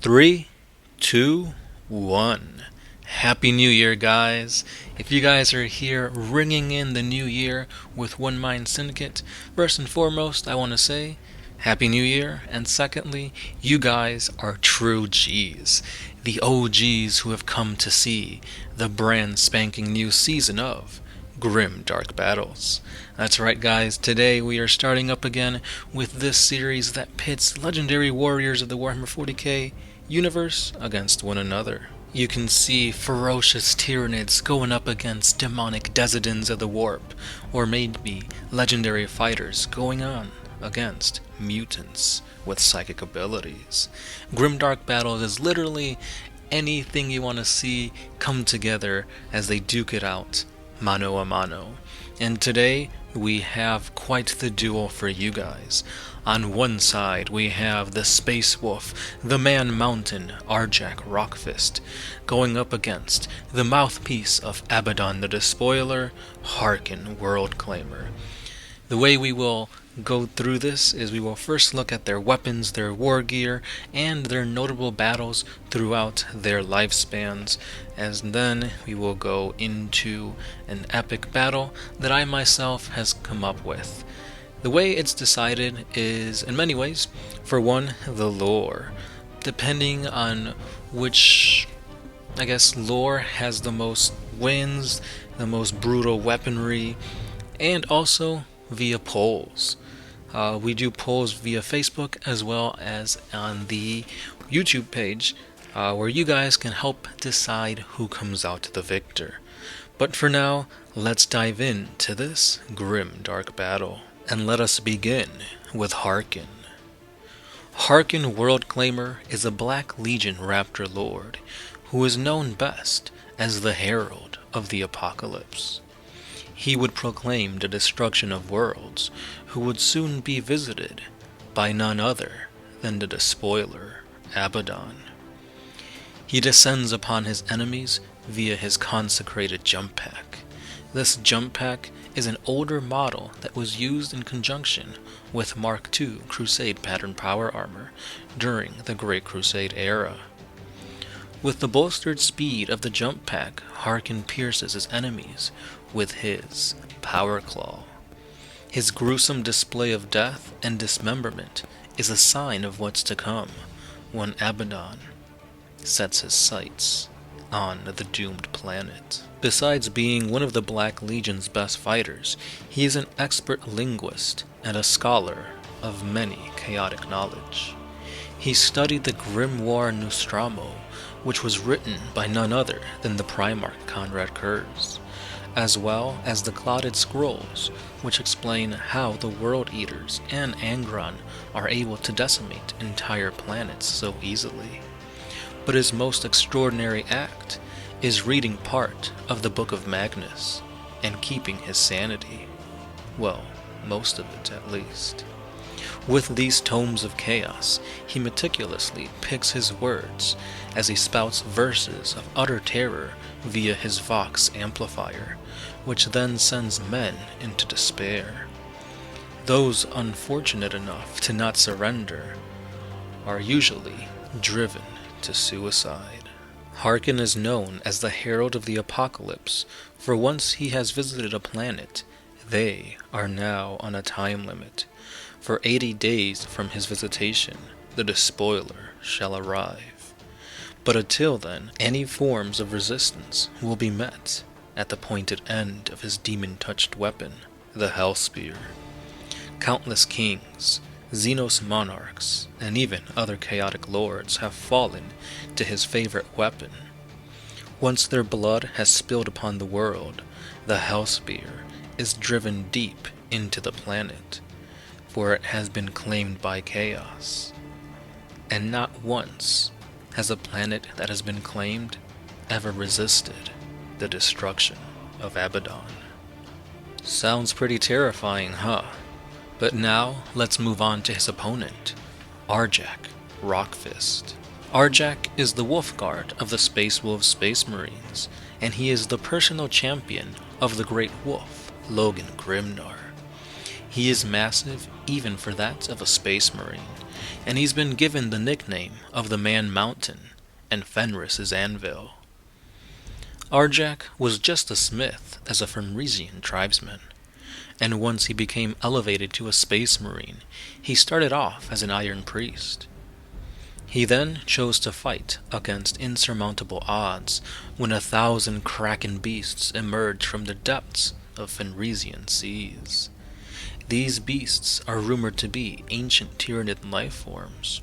3, 2, 1. Happy New Year, guys. If you guys are here ringing in the new year with One Mind Syndicate, first and foremost, I want to say Happy New Year, and secondly, you guys are true G's. The OGs who have come to see the brand spanking new season of Grim Dark Battles. That's right, guys. Today we are starting up again with this series that pits legendary warriors of the Warhammer 40K universe against one another. You can see ferocious Tyranids going up against demonic Desidins of the Warp, or maybe legendary fighters going on against mutants with psychic abilities. Grimdark Battles is literally anything you want to see come together as they duke it out mano a mano. And today we have quite the duel for you guys. On one side we have the Space Wolf, the Man Mountain, Arjac Rockfist, going up against the mouthpiece of Abaddon the Despoiler, Haarken Worldclaimer. The way we will go through this is we will first look at their weapons, their war gear, and their notable battles throughout their lifespans, and then we will go into an epic battle that I myself has come up with. The way it's decided is, in many ways, for one, the lore. Depending on which, lore has the most wins, the most brutal weaponry, and also via polls. We do polls via Facebook as well as on the YouTube page, where you guys can help decide who comes out the victor. But for now, let's dive into this grim dark battle. And let us begin with Haarken. Haarken Worldclaimer is a Black Legion Raptor Lord who is known best as the Herald of the Apocalypse. He would proclaim the destruction of worlds who would soon be visited by none other than the Despoiler, Abaddon. He descends upon his enemies via his consecrated jump pack. This jump pack is an older model that was used in conjunction with Mark II Crusade pattern power armor during the Great Crusade era. With the bolstered speed of the jump pack, Haarken pierces his enemies with his Power Claw. His gruesome display of death and dismemberment is a sign of what's to come when Abaddon sets his sights on the doomed planet. Besides being one of the Black Legion's best fighters, he is an expert linguist and a scholar of many chaotic knowledge. He studied the Grimoire Nostramo, which was written by none other than the Primarch Conrad Kurz, as well as the Clotted Scrolls, which explain how the World Eaters and Angron are able to decimate entire planets so easily. But his most extraordinary act is reading part of the Book of Magnus and keeping his sanity. Well, most of it at least. With these tomes of chaos, he meticulously picks his words as he spouts verses of utter terror via his Vox amplifier, which then sends men into despair. Those unfortunate enough to not surrender are usually driven to suicide. Haarken is known as the Herald of the Apocalypse, for once he has visited a planet, they are now on a time limit. For 80 days from his visitation, the Despoiler shall arrive. But until then, any forms of resistance will be met at the pointed end of his demon-touched weapon, the Hell Spear. Countless kings, Xenos monarchs, and even other chaotic lords have fallen to his favorite weapon. Once their blood has spilled upon the world, the Hell Spear is driven deep into the planet, for it has been claimed by chaos. And not once has a planet that has been claimed ever resisted the destruction of Abaddon. Sounds pretty terrifying, huh? But now, let's move on to his opponent, Arjac Rockfist. Arjac is the Wolf Guard of the Space Wolves Space Marines, and he is the personal champion of the Great Wolf, Logan Grimnar. He is massive even for that of a space marine, and he's been given the nickname of the Man Mountain and Fenris's Anvil. Arjac was just a smith as a Fenrisian tribesman, and once he became elevated to a space marine, he started off as an Iron Priest. He then chose to fight against insurmountable odds when 1,000 kraken beasts emerged from the depths of Fenrisian seas. These beasts are rumored to be ancient Tyranid life forms,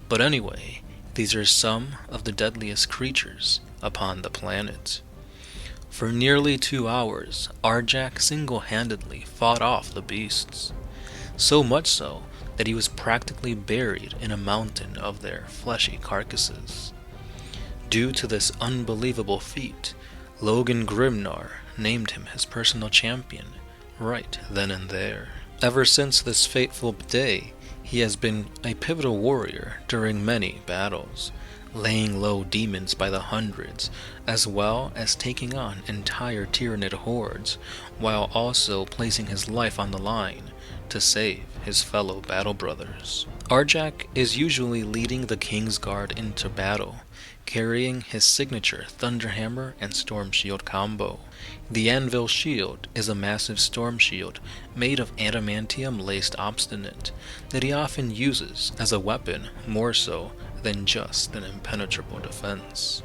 but anyway, these are some of the deadliest creatures upon the planet. For nearly 2 hours, Arjac single-handedly fought off the beasts, so much so that he was practically buried in a mountain of their fleshy carcasses. Due to this unbelievable feat, Logan Grimnar named him his personal champion right then and there. Ever since this fateful day, he has been a pivotal warrior during many battles, laying low demons by the hundreds, as well as taking on entire Tyranid hordes, while also placing his life on the line to save his fellow battle brothers. Arjac is usually leading the Kingsguard into battle, carrying his signature Thunderhammer and Storm Shield combo. The Anvil Shield is a massive storm shield made of adamantium-laced obstinate that he often uses as a weapon more so than just an impenetrable defense.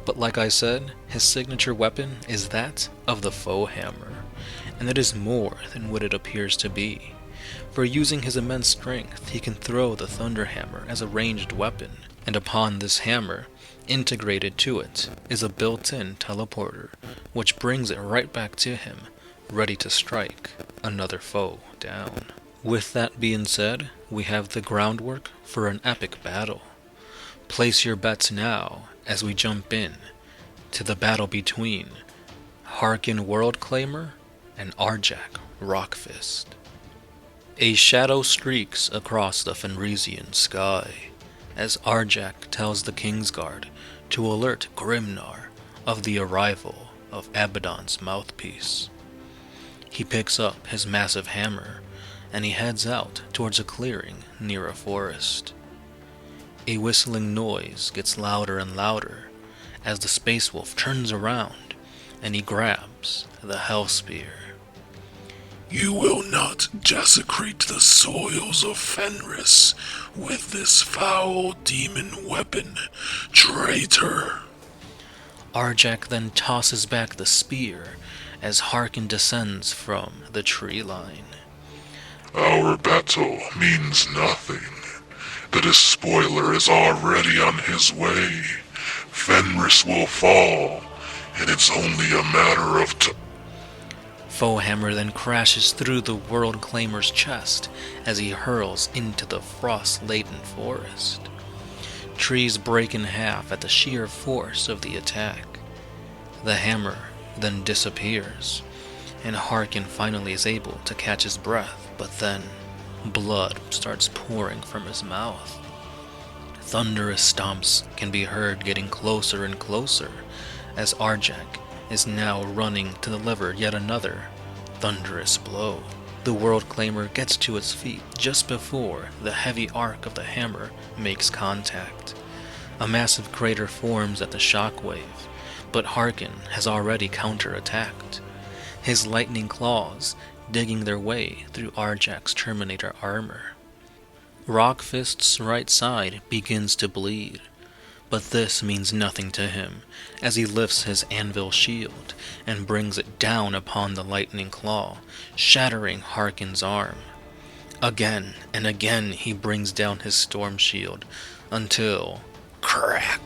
But like I said, his signature weapon is that of the Foe Hammer, and it is more than what it appears to be. For using his immense strength, he can throw the Thunderhammer as a ranged weapon, and upon this hammer, integrated to it, is a built-in teleporter, which brings it right back to him, ready to strike another foe down. With that being said, we have the groundwork for an epic battle. Place your bets now as we jump in to the battle between Haarken Worldclaimer and Arjac Rockfist. A shadow streaks across the Fenrisian sky as Arjac tells the Kingsguard to alert Grimnar of the arrival of Abaddon's mouthpiece. He picks up his massive hammer and he heads out towards a clearing near a forest. A whistling noise gets louder and louder as the Space Wolf turns around and he grabs the Hellspear. You will not desecrate the soils of Fenris with this foul demon weapon, traitor. Arjac then tosses back the spear as Haarken descends from the tree line. Our battle means nothing. The despoiler is already on his way. Fenris will fall, and it's only a matter of time. Foehammer then crashes through the Worldclaimer's chest as he hurls into the frost-laden forest. Trees break in half at the sheer force of the attack. The hammer then disappears, and Haarken finally is able to catch his breath, but then blood starts pouring from his mouth. Thunderous stomps can be heard getting closer and closer as Arjac is now running to deliver yet another thunderous blow. The Worldclaimer gets to its feet just before the heavy arc of the hammer makes contact. A massive crater forms at the shockwave, but Haarken has already counterattacked, his lightning claws digging their way through Arjac's Terminator armor. Rockfist's right side begins to bleed, but this means nothing to him as he lifts his anvil shield and brings it down upon the lightning claw, shattering Haarken's arm. Again and again he brings down his storm shield until, crack!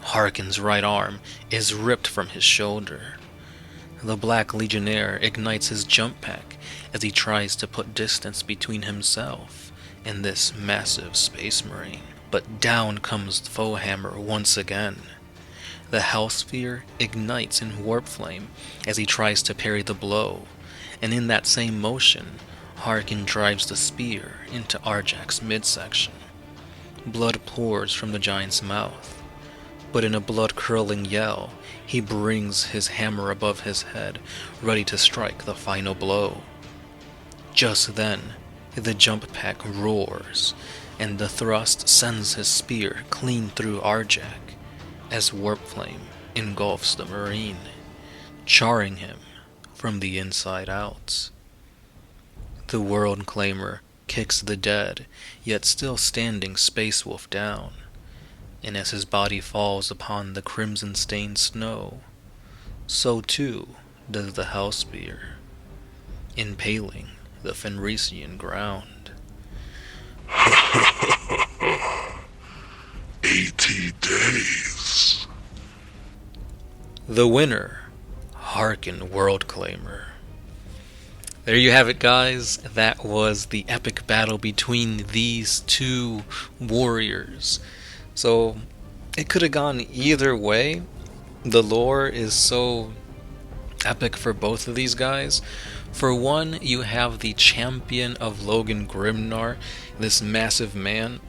Haarken's right arm is ripped from his shoulder. The Black Legionnaire ignites his jump pack as he tries to put distance between himself and this massive space marine. But down comes the Foehammer once again. The Hellsphere ignites in warp flame as he tries to parry the blow, and in that same motion, Haarken drives the spear into Arjac's midsection. Blood pours from the giant's mouth, but in a blood-curdling yell, he brings his hammer above his head, ready to strike the final blow. Just then, the jump pack roars, and the thrust sends his spear clean through Arjac, as warp flame engulfs the Marine, charring him from the inside out. The Worldclaimer kicks the dead, yet still standing Space Wolf down, and as his body falls upon the crimson-stained snow, so too does the Hellspear, impaling the Fenrisian ground. 80 days. The winner, Haarken Worldclaimer. There you have it, guys. That was the epic battle between these two warriors. So, it could have gone either way. The lore is so epic for both of these guys. For one, you have the champion of Logan Grimnar, this massive man,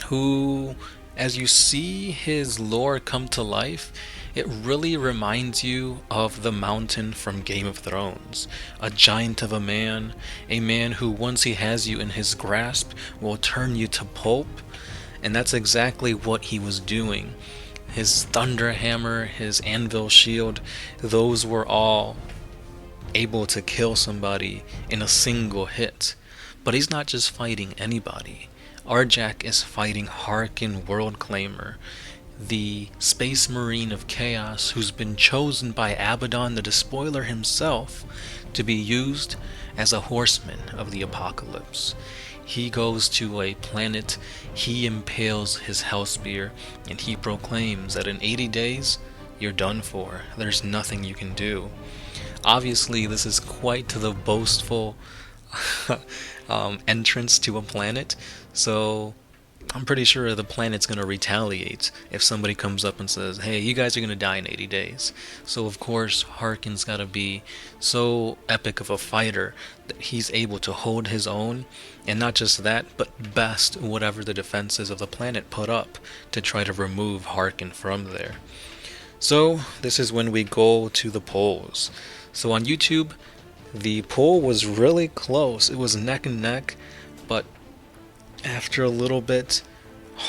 who, as you see his lore come to life, it really reminds you of the Mountain from Game of Thrones. A giant of a man who once he has you in his grasp will turn you to pulp, and that's exactly what he was doing. His thunder hammer, his anvil shield, those were all able to kill somebody in a single hit. But he's not just fighting anybody. Arjac is fighting Haarken Worldclaimer, the Space Marine of Chaos who's been chosen by Abaddon the Despoiler himself to be used as a horseman of the apocalypse. He goes to a planet, he impales his Hellspear, and he proclaims that in 80 days, you're done for. There's nothing you can do. Obviously, this is quite the boastful entrance to a planet, so I'm pretty sure the planet's going to retaliate if somebody comes up and says, hey, you guys are going to die in 80 days. So of course, Haarken's got to be so epic of a fighter that he's able to hold his own, and not just that, but best whatever the defenses of the planet put up to try to remove Haarken from there. So this is when we go to the polls. So on YouTube, the poll was really close. It was neck and neck, but after a little bit,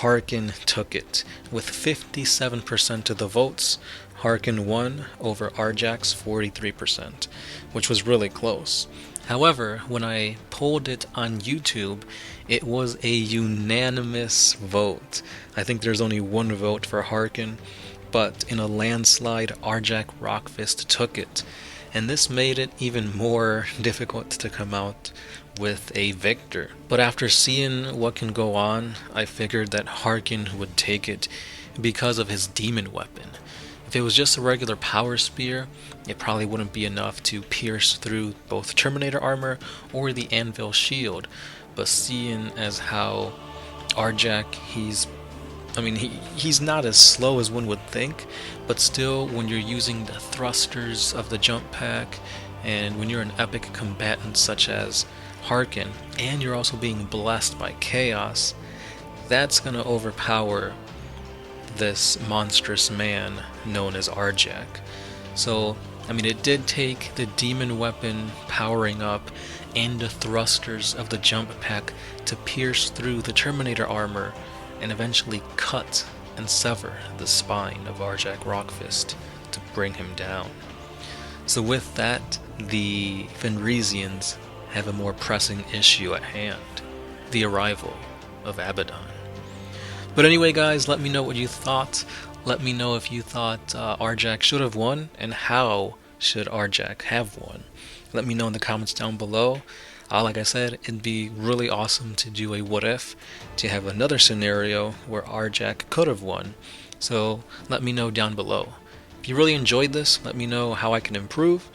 Haarken took it. With 57% of the votes, Haarken won over Arjac's 43%, which was really close. However, when I polled it on YouTube, it was a unanimous vote. I think there's only one vote for Haarken, but in a landslide, Arjac Rockfist took it. And this made it even more difficult to come out with a victor. But after seeing what can go on, I figured that Haarken would take it because of his demon weapon. If it was just a regular power spear, it probably wouldn't be enough to pierce through both Terminator armor or the anvil shield. But seeing as how Arjac, he's not as slow as one would think, but still, when you're using the thrusters of the jump pack, and when you're an epic combatant such as Haarken, and you're also being blessed by chaos, that's going to overpower this monstrous man known as Arjac. So, it did take the demon weapon powering up and the thrusters of the jump pack to pierce through the Terminator armor and eventually cut and sever the spine of Arjac Rockfist to bring him down. So with that, the Fenrisians have a more pressing issue at hand, the arrival of Abaddon. But anyway, guys, let me know what you thought. Let me know if you thought Arjac should have won, and how should Arjac have won. Let me know in the comments down below. Like I said, it'd be really awesome to do a what if, to have another scenario where Arjac could have won. So let me know down below. If you really enjoyed this, let me know how I can improve.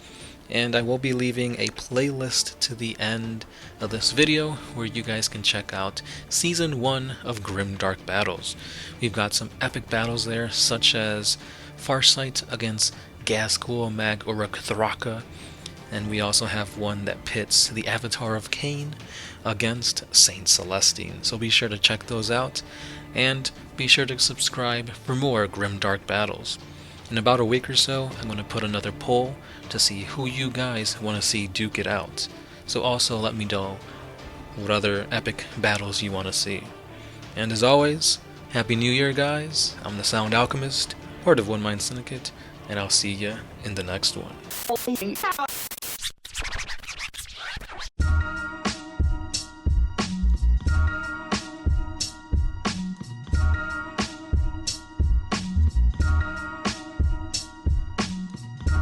And I will be leaving a playlist to the end of this video where you guys can check out Season 1 of Grimdark Battles. We've got some epic battles there, such as Farsight against Ghazghkull Mag Uruk Thraka. And we also have one that pits the Avatar of Cain against Saint Celestine. So be sure to check those out, and be sure to subscribe for more Grimdark Battles. In about a week or so, I'm going to put another poll to see who you guys want to see duke it out. so also let me know what other epic battles you want to see. And as always, Happy New Year, guys. I'm the Sound Alchemist, part of One Mind Syndicate, and I'll see ya in the next one.